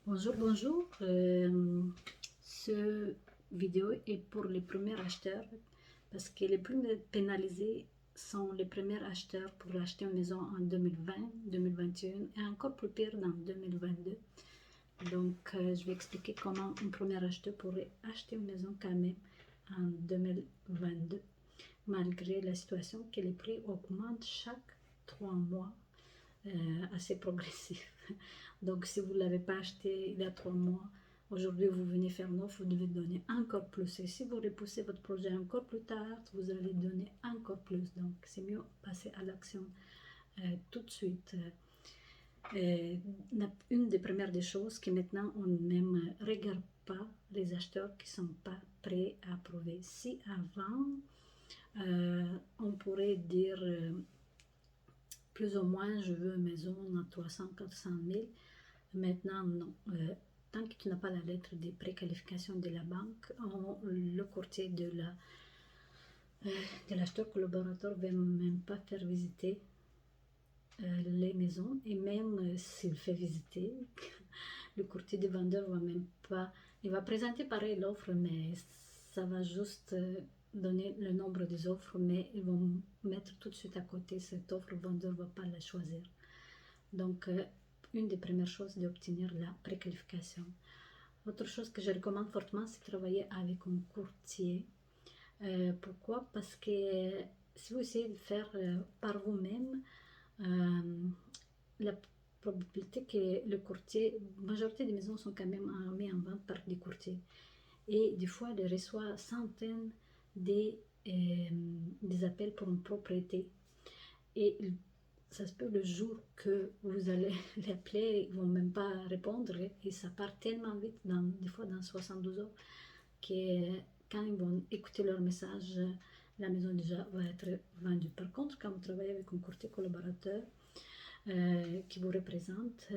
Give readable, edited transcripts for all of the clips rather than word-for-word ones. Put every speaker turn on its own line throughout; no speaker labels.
Bonjour, bonjour. Ce vidéo est pour les premiers acheteurs parce que les plus pénalisés sont les premiers acheteurs pour acheter une maison en 2020, 2021 et encore plus pire dans 2022. Donc, je vais expliquer comment un premier acheteur pourrait acheter une maison quand même en 2022, malgré la situation que les prix augmentent chaque 3 mois, assez progressif. Donc, si vous ne l'avez pas acheté il y a 3 mois, aujourd'hui vous venez faire une offre, vous devez donner encore plus. Et si vous repoussez votre projet encore plus tard, vous allez donner encore plus. Donc, c'est mieux passer à l'action tout de suite. Une des premières des choses que maintenant on ne même regarde pas les acheteurs qui ne sont pas prêts à approuver. Si avant, on pourrait dire plus ou moins je veux une maison à 300, 400 000, maintenant non. Tant que tu n'as pas la lettre de préqualification de la banque, le courtier de l'acheteur collaborateur ne va même pas faire visiter les maisons, et même s'il fait visiter, le courtier de vendeur va même pas, il va présenter pareil l'offre, mais ça va juste donner le nombre des offres, mais ils vont mettre tout de suite à côté cette offre, le vendeur ne va pas la choisir. Donc, une des premières choses, c'est d'obtenir la préqualification. Autre chose que je recommande fortement, c'est travailler avec un courtier. Pourquoi? Parce que si vous essayez de faire par vous-même, la probabilité que le courtier, la majorité des maisons sont quand même mises en vente par des courtiers. Et des fois, ils reçoivent centaines des, des appels pour une propriété. Et ça se peut le jour que vous allez l'appeler, ils ne vont même pas répondre et ça part tellement vite, des fois dans 72 heures, que quand ils vont écouter leur message, la maison déjà va être vendue. Par contre, quand vous travaillez avec un courtier collaborateur qui vous représente,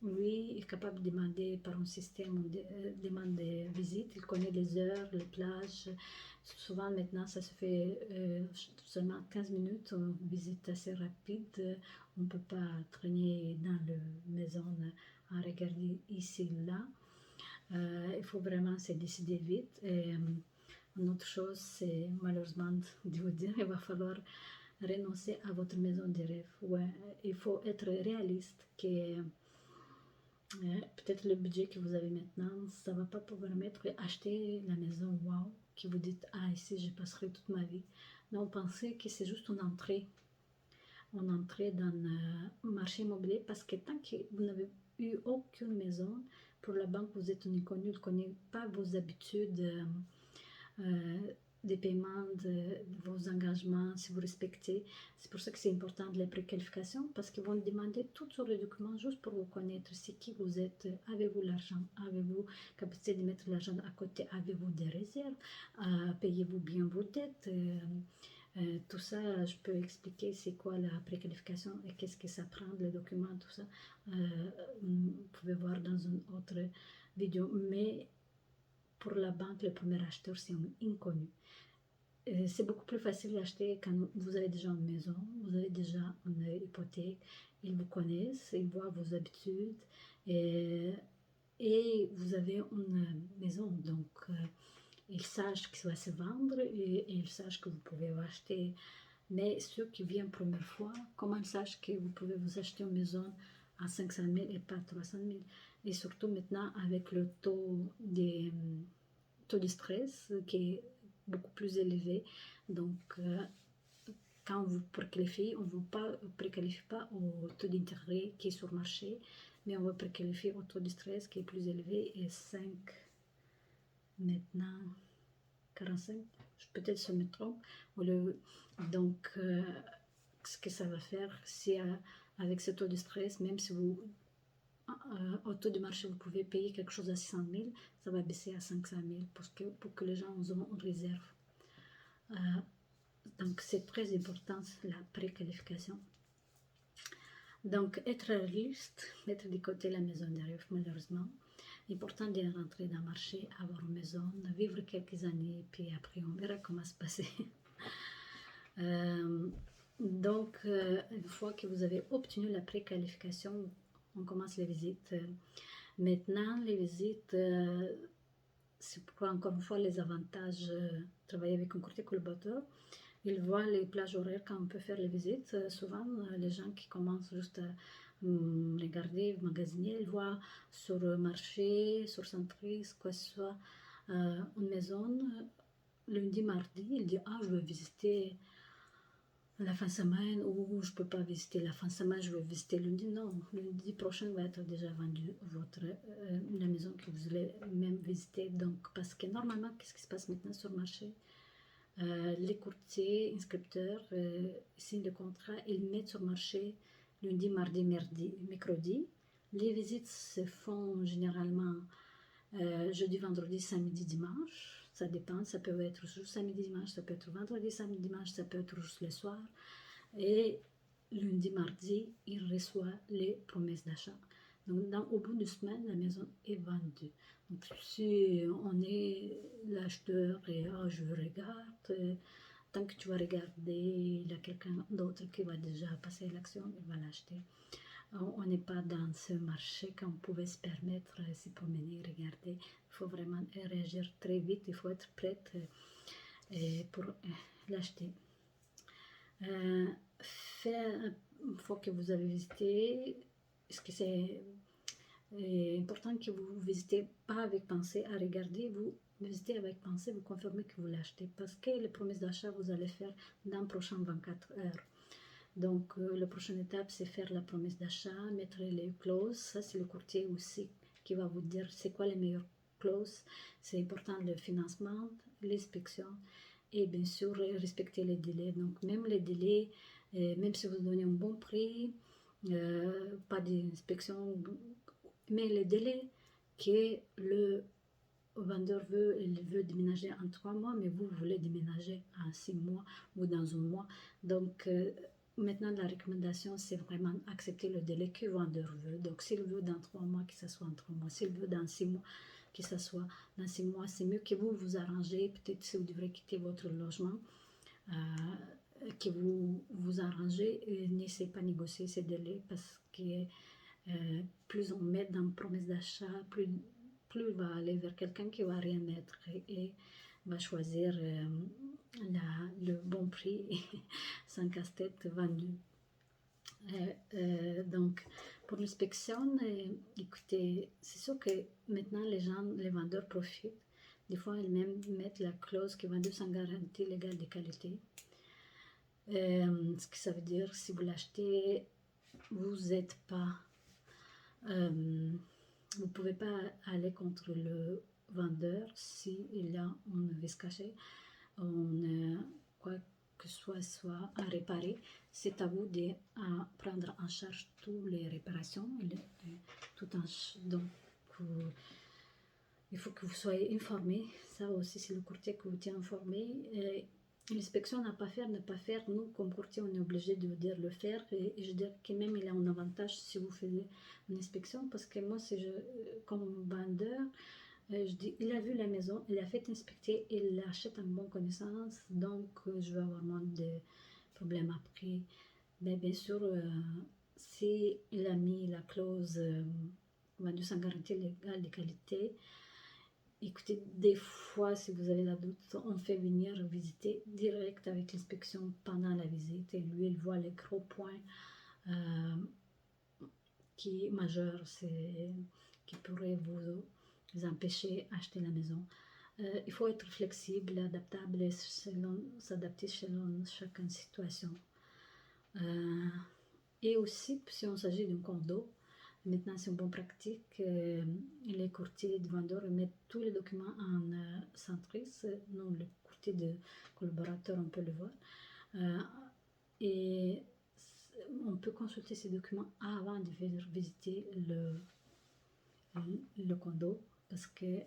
lui est capable de demander par un système, on demande des visites, il connaît les heures, les plages. Souvent maintenant ça se fait seulement 15 minutes, une visite assez rapide, on ne peut pas traîner dans la maison à regarder ici et là. Il faut vraiment se décider vite. Et une autre chose, c'est malheureusement de vous dire, il va falloir renoncer à votre maison de rêve. Ouais, il faut être réaliste que peut-être le budget que vous avez maintenant, ça ne va pas vous permettre d'acheter la maison wow, que vous dites, ah ici je passerai toute ma vie. Non, pensez que c'est juste une entrée dans le marché immobilier, parce que tant que vous n'avez eu aucune maison, pour la banque vous êtes un inconnu, elle ne connaît pas vos habitudes, des paiements, de vos engagements, si vous respectez. C'est pour ça que c'est important de la préqualification, parce qu'ils vont demander toutes sortes de documents juste pour vous connaître, c'est qui vous êtes, avez-vous l'argent, avez-vous capacité de mettre l'argent à côté, avez-vous des réserves, payez-vous bien vos dettes. Tout ça, je peux expliquer c'est quoi la préqualification et qu'est-ce que ça prend, les documents, tout ça. Vous pouvez voir dans une autre vidéo. Mais pour la banque, le premier acheteur, c'est un inconnu. C'est beaucoup plus facile d'acheter quand vous avez déjà une maison, vous avez déjà une hypothèque, ils vous connaissent, ils voient vos habitudes et vous avez une maison. Donc, ils savent que ça va se vendre et ils savent que vous pouvez acheter. Mais ceux qui viennent première fois, comment ils savent que vous pouvez vous acheter une maison à 500 000 et pas 300 000? Et surtout maintenant avec le taux de stress qui est beaucoup plus élevé. Donc, quand vous préqualifiez, on ne vous préqualifie pas au taux d'intérêt qui est sur le marché, mais on va préqualifier au taux de stress qui est plus élevé, et 5 maintenant, 45, peut-être je me trompe. Donc, ce que ça va faire, c'est avec ce taux de stress, même si vous au taux de marché, vous pouvez payer quelque chose à 600 000, ça va baisser à 500 000 pour que les gens aient une réserve. Donc, c'est très important la préqualification. Donc, être réaliste, mettre de côté la maison de rêve, malheureusement. Important de rentrer dans le marché, avoir une maison, vivre quelques années, puis après on verra comment se passer. Donc, une fois que vous avez obtenu la préqualification, on commence les visites. Maintenant, les visites, c'est pourquoi encore une fois les avantages de travailler avec un courtier collaborateur. Il voit les plages horaires quand on peut faire les visites. Souvent, les gens qui commencent juste à regarder, magasiner, ils voient sur le marché, sur Centris, quoi que ce soit, une maison, lundi, mardi, il dit, ah, je veux visiter la fin de semaine ou je peux pas visiter la fin de semaine, je veux visiter lundi. Non, lundi prochain va être déjà vendu la maison que vous allez même visiter. Donc, parce que normalement, qu'est-ce qui se passe maintenant sur le marché? Les courtiers, inscripteurs signent le contrat, ils mettent sur le marché lundi, mardi, mercredi. Les visites se font généralement jeudi, vendredi, samedi, dimanche. Ça dépend, ça peut être juste samedi, dimanche, ça peut être vendredi, samedi, dimanche, ça peut être juste le soir. Et lundi, mardi, il reçoit les promesses d'achat. Donc, au bout de semaine, la maison est vendue. Donc, si on est l'acheteur et je regarde, tant que tu vas regarder, il y a quelqu'un d'autre qui va déjà passer l'action, il va l'acheter. On n'est pas dans ce marché qu'on pouvait se permettre de se promener, regarder. Il faut vraiment réagir très vite, il faut être prête pour l'acheter. Une fois que vous avez visité, est-ce que c'est important que vous visitez pas avec pensée à regarder, vous visitez avec pensée, vous confirmez que vous l'achetez parce que les promesses d'achat, vous allez faire dans les prochaines 24 heures. Donc, la prochaine étape, c'est faire la promesse d'achat, mettre les clauses. Ça, c'est le courtier aussi qui va vous dire c'est quoi les meilleures clauses. C'est important le financement, l'inspection et bien sûr respecter les délais. Donc, même les délais, même si vous donnez un bon prix, pas d'inspection, mais les délais que le vendeur il veut déménager en 3 mois, mais vous voulez déménager en 6 mois ou dans un mois. Donc, maintenant, la recommandation, c'est vraiment accepter le délai que le vendeur veut. Donc, s'il veut dans 3 mois, que ce soit en 3 mois. S'il veut dans 6 mois, que ce soit dans 6 mois. C'est mieux que vous vous arrangez. Peut-être si vous devrez quitter votre logement, que vous vous arrangez et n'essayez pas de négocier ces délais parce que plus on met dans une promesse d'achat, plus il va aller vers quelqu'un qui va rien mettre et va choisir le bon prix sans casse-tête vendu. Donc, pour l'inspection, écoutez, c'est sûr que maintenant les vendeurs profitent. Des fois, ils même mettent la clause qui est vendue sans garantie légale de qualité. Ce que ça veut dire, si vous l'achetez, vous n'êtes pas vous ne pouvez pas aller contre le vendeur s'il y a une vis cachée, quoi que ce soit à réparer. C'est à vous de prendre en charge toutes les réparations. Donc, il faut que vous soyez informé. Ça aussi, c'est le courtier qui vous tient informé. L'inspection n'a pas faire, ne pas faire. Nous, comme courtier, on est obligé de dire le faire. Et je dirais que même il a un avantage si vous faites une inspection. Parce que moi, comme vendeur, je dis, il a vu la maison, il a fait inspecter, il l'achète en bonne connaissance. Donc, je vais avoir moins de problèmes après. Mais bien sûr, si il a mis la clause vendue sans garantie légale de qualité, écoutez, des fois, si vous avez la doute, on fait venir visiter direct avec l'inspection pendant la visite et lui, il voit les gros points qui majeurs, qui pourraient vous empêcher d'acheter la maison. Il faut être flexible, adaptable et s'adapter selon chaque situation. Et aussi, si on s'agit d'un condo, maintenant c'est une bonne pratique, les courtiers de vendeurs mettent tous les documents en Centris, non, le courtier de collaborateur, on peut le voir. Et on peut consulter ces documents avant de venir visiter le condo, parce que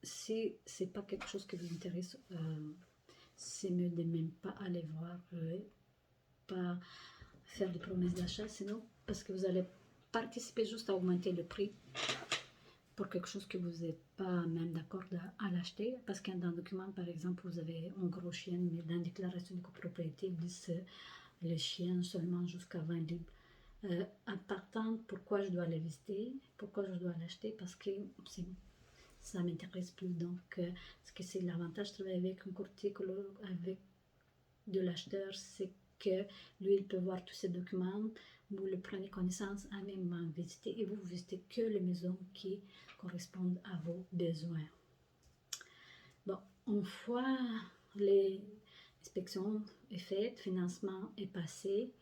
si c'est pas quelque chose qui vous intéresse, c'est mieux de même pas aller voir, pas faire des promesses d'achat, sinon parce que vous allez participer juste à augmenter le prix pour quelque chose que vous n'êtes pas même d'accord à l'acheter, parce qu'un dans le document, par exemple, vous avez un gros chien, mais dans la déclaration de copropriété, ils disent le chien seulement jusqu'à 20 livres. en partant, pourquoi je dois le visiter, pourquoi je dois l'acheter, parce que ça m'intéresse plus. Donc, ce que c'est l'avantage de travailler avec un courtier avec de l'acheteur, c'est que lui, il peut voir tous ces documents, vous le prenez connaissance à même visiter et vous visitez que les maisons qui correspondent à vos besoins. Bon, une fois l'inspection est faite, financement est passé,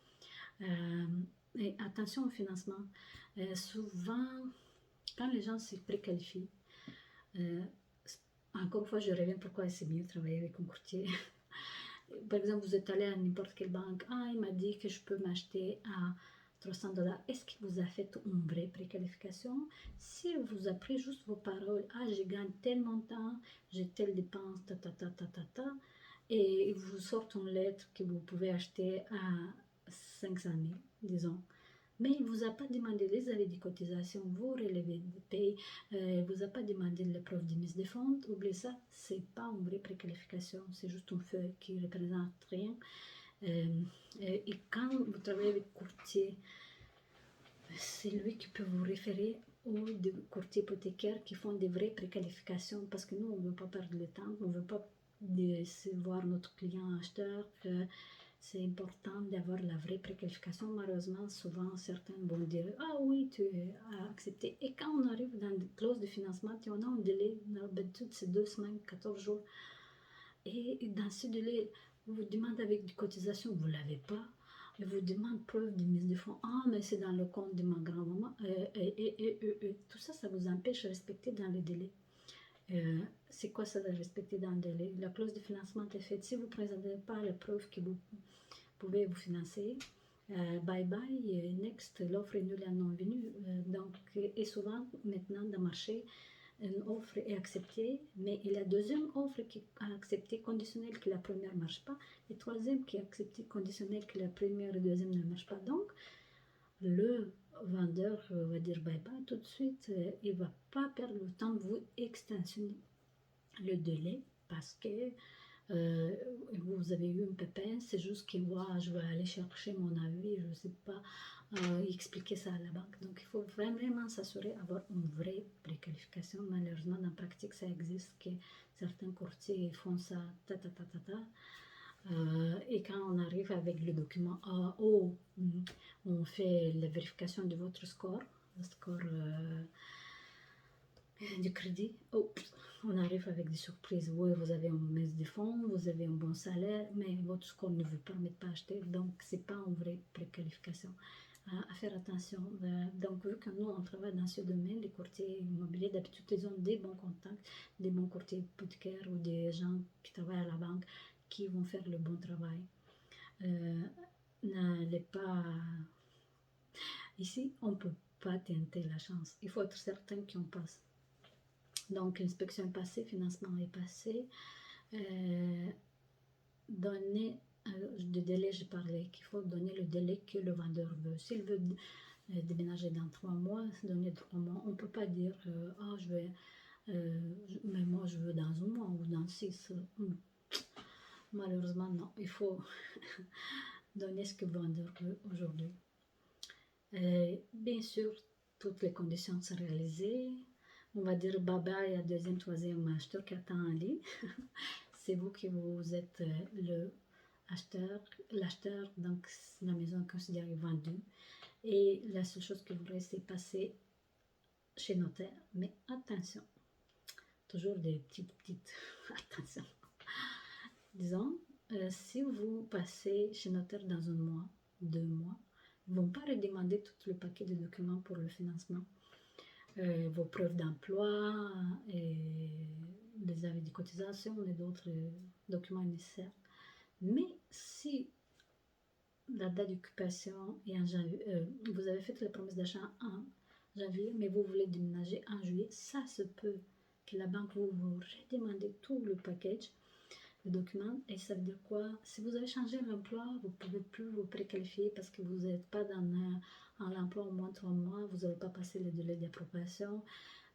et attention au financement, souvent quand les gens se préqualifient, encore une fois je reviens pourquoi c'est mieux de travailler avec un courtier. Par exemple, vous êtes allé à n'importe quelle banque, il m'a dit que je peux m'acheter à $300. Est-ce qu'il vous a fait une vraie préqualification? S'il vous a pris juste vos paroles, je gagne tel montant, j'ai telle dépense, et il vous sort une lettre que vous pouvez acheter à 500 000, disons. Mais il ne vous a pas demandé les avis de cotisation, vos relevés de paye, il ne vous a pas demandé la preuve de mise de fonds. Oubliez ça, ce n'est pas une vraie préqualification, c'est juste une feuille qui ne représente rien. Et quand vous travaillez avec courtier, c'est lui qui peut vous référer aux courtiers hypothécaires qui font des vraies préqualifications, parce que nous, on ne veut pas perdre le temps, on ne veut pas décevoir notre client acheteur. C'est important d'avoir la vraie préqualification. Malheureusement, souvent, certains vont dire « Ah oui, tu as accepté ». Et quand on arrive dans des clauses de financement, on a un délai, d'habitude c'est 2 semaines, 14 jours. Et dans ce délai, on vous demande avec des cotisations, vous ne l'avez pas. On vous demande preuve de mise de fonds. Mais c'est dans le compte de ma grand-maman. Tout ça, ça vous empêche de respecter dans le délai. C'est quoi ça de respecter dans le délai? La clause de financement est faite. Si vous ne présentez pas la preuve que vous pouvez vous financer, bye bye, next, l'offre est nulle et non venue. Donc, et souvent, maintenant, dans le marché, une offre est acceptée, mais il y a deuxième offre qui est acceptée conditionnelle que la première ne marche pas, et troisième qui est acceptée conditionnelle que la première et deuxième ne marche pas. Donc, le vendeur va dire bye bye tout de suite, il ne va pas perdre le temps de vous extensionner le délai parce que vous avez eu un pépin, c'est juste que moi je vais aller chercher mon avis, je ne sais pas expliquer ça à la banque. Donc il faut vraiment s'assurer d'avoir une vraie préqualification. Malheureusement, dans la pratique, ça existe que certains courtiers font ça, et quand on arrive avec le document on fait la vérification de votre score, le score du crédit. On arrive avec des surprises. Oui, vous avez une mise de fonds, vous avez un bon salaire, mais votre score ne vous permet pas d'acheter. Donc, ce n'est pas une vraie préqualification. À faire attention. Donc, vu que nous, on travaille dans ce domaine, les courtiers immobiliers, d'habitude, ils ont des bons contacts, des bons courtiers hypothécaires ou des gens qui travaillent à la banque qui vont faire le bon travail. N'allez pas... Ici, on ne peut pas tenter la chance. Il faut être certain qu'on passe. Donc, l'inspection est passée, financement est passé. Donner de délai, j'ai parlé qu'il faut donner le délai que le vendeur veut. S'il veut déménager dans 3 mois, donner 3 mois. On ne peut pas dire mais moi je veux dans 1 mois ou dans 6. Malheureusement, non. Il faut donner ce que le vendeur veut aujourd'hui. Bien sûr, toutes les conditions sont réalisées. On va dire bye bye à deuxième, troisième acheteur qui attend en ligne. C'est vous qui vous êtes l'acheteur, donc la maison est considérée vendue. Et la seule chose que vous reste, c'est passer chez notaire. Mais attention, toujours des petites attention. Disons, si vous passez chez notaire dans 1 mois, 2 mois, ils ne vont pas redemander tout le paquet de documents pour le financement. Vos preuves d'emploi, et les avis de cotisation et d'autres documents nécessaires. Mais si la date d'occupation est en janvier, vous avez fait la promesse d'achat en janvier, mais vous voulez déménager en juillet, ça se peut que la banque vous redemande tout le package de documents. Et ça veut dire quoi? Si vous avez changé l'emploi, vous ne pouvez plus vous préqualifier parce que vous n'êtes pas dans l'emploi au moins 3 mois, vous n'avez pas passé le délai d'approbation.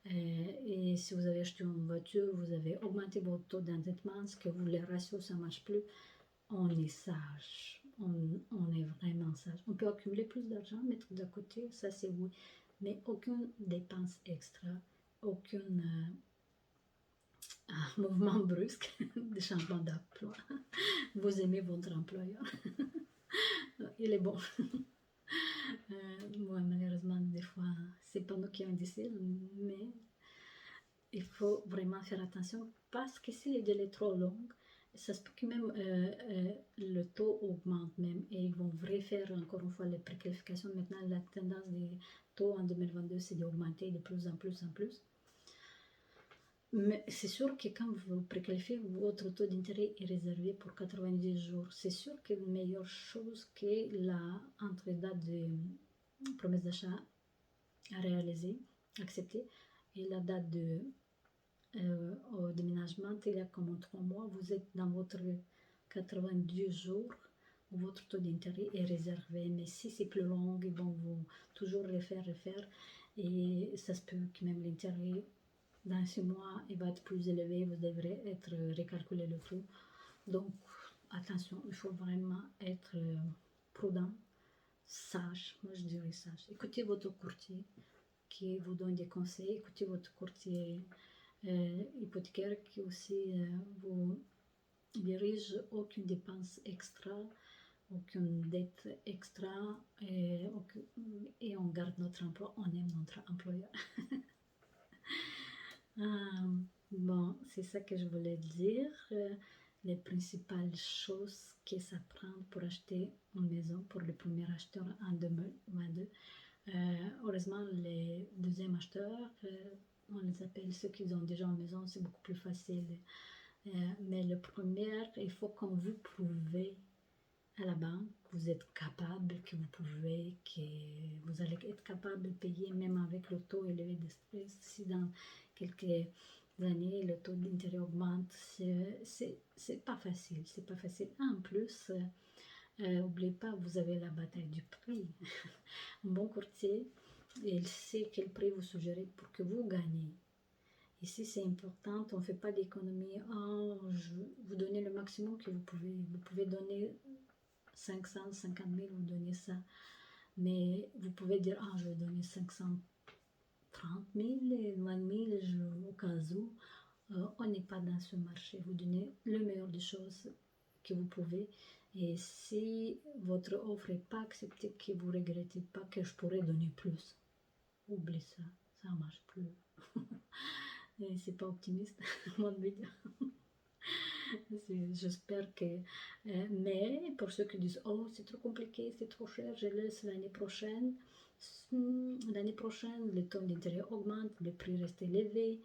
Et si vous avez acheté une voiture, vous avez augmenté votre taux d'endettement, ce que vous, les ratios, ça ne marche plus. On est sage. on est vraiment sage. On peut accumuler plus d'argent, mettre de côté, ça c'est oui, mais aucune dépense extra, aucun mouvement brusque de changement d'emploi. Vous aimez votre employeur, il est bon. Moi, malheureusement, des fois, c'est pas nous qui en décidons, mais il faut vraiment faire attention parce que si les délais sont trop longs, ça se peut que même le taux augmente même et ils vont refaire encore une fois les préqualifications. Maintenant, la tendance des taux en 2022, c'est d'augmenter de plus en plus en plus. Mais c'est sûr que quand vous préqualifiez, votre taux d'intérêt est réservé pour 90 jours. C'est sûr que une meilleure chose que la entre date de promesse d'achat à réaliser, acceptée, et la date de au déménagement, il y a comme 3 mois, vous êtes dans votre 90 jours, votre taux d'intérêt est réservé. Mais si c'est plus long, ils vont vous toujours refaire. Et ça se peut que même l'intérêt, dans 6 mois, il va être plus élevé, vous devrez être recalculé le tout. Donc, attention, il faut vraiment être prudent, sage, moi je dirais sage. Écoutez votre courtier qui vous donne des conseils, écoutez votre courtier hypothécaire qui aussi vous dirige aucune dépense extra, aucune dette extra et on garde notre emploi, on aime notre employeur. Bon, c'est ça que je voulais dire. Les principales choses que ça prend pour acheter une maison pour le premier acheteur en 2022. Heureusement, les deuxièmes acheteurs, on les appelle ceux qui ont déjà une maison, c'est beaucoup plus facile. Mais le premier, il faut qu'on vous prouve à la banque que vous êtes capable, que vous pouvez, que vous allez être capable de payer même avec le taux élevé de stress. Si dans quelques années le taux d'intérêt augmente, c'est pas facile, c'est pas facile. En plus, n'oubliez pas, vous avez la bataille du prix. Un bon courtier, il sait quel prix vous suggérez pour que vous gagnez. Ici, c'est important, on ne fait pas d'économie. Vous donnez le maximum que vous pouvez. Vous pouvez donner 550 000, vous donnez ça. Mais vous pouvez dire, je vais donner 530 000, 20 000 au cas où. On n'est pas dans ce marché. Vous donnez le meilleur des choses que vous pouvez. Et si votre offre n'est pas acceptée, que vous ne regrettez pas que je pourrais donner plus, oubliez ça, ça ne marche plus. C'est pas optimiste, mon vidéo. J'espère que. Mais pour ceux qui disent, c'est trop compliqué, c'est trop cher, je laisse l'année prochaine. L'année prochaine, le taux d'intérêt augmente, le prix reste élevé.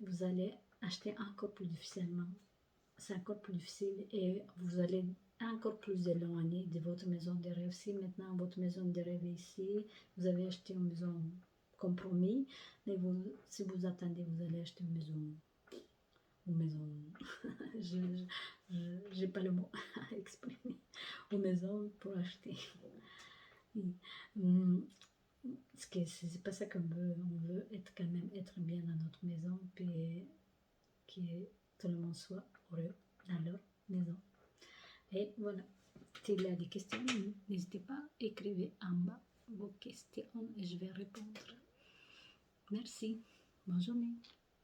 Vous allez acheter encore plus difficilement. C'est encore plus difficile et vous allez encore plus éloigné de votre maison de rêve. Si maintenant votre maison de rêve est ici, vous avez acheté une maison compromis, mais si vous attendez, vous allez acheter une maison, j'ai pas le mot à exprimer, une maison pour acheter. C'est pas ça qu'on veut, on veut être quand même être bien dans notre maison, puis que tout le monde soit heureux dans leur maison. Et voilà, s'il y a des questions, n'hésitez pas, écrivez en bas vos questions et je vais répondre. Merci, bonne journée.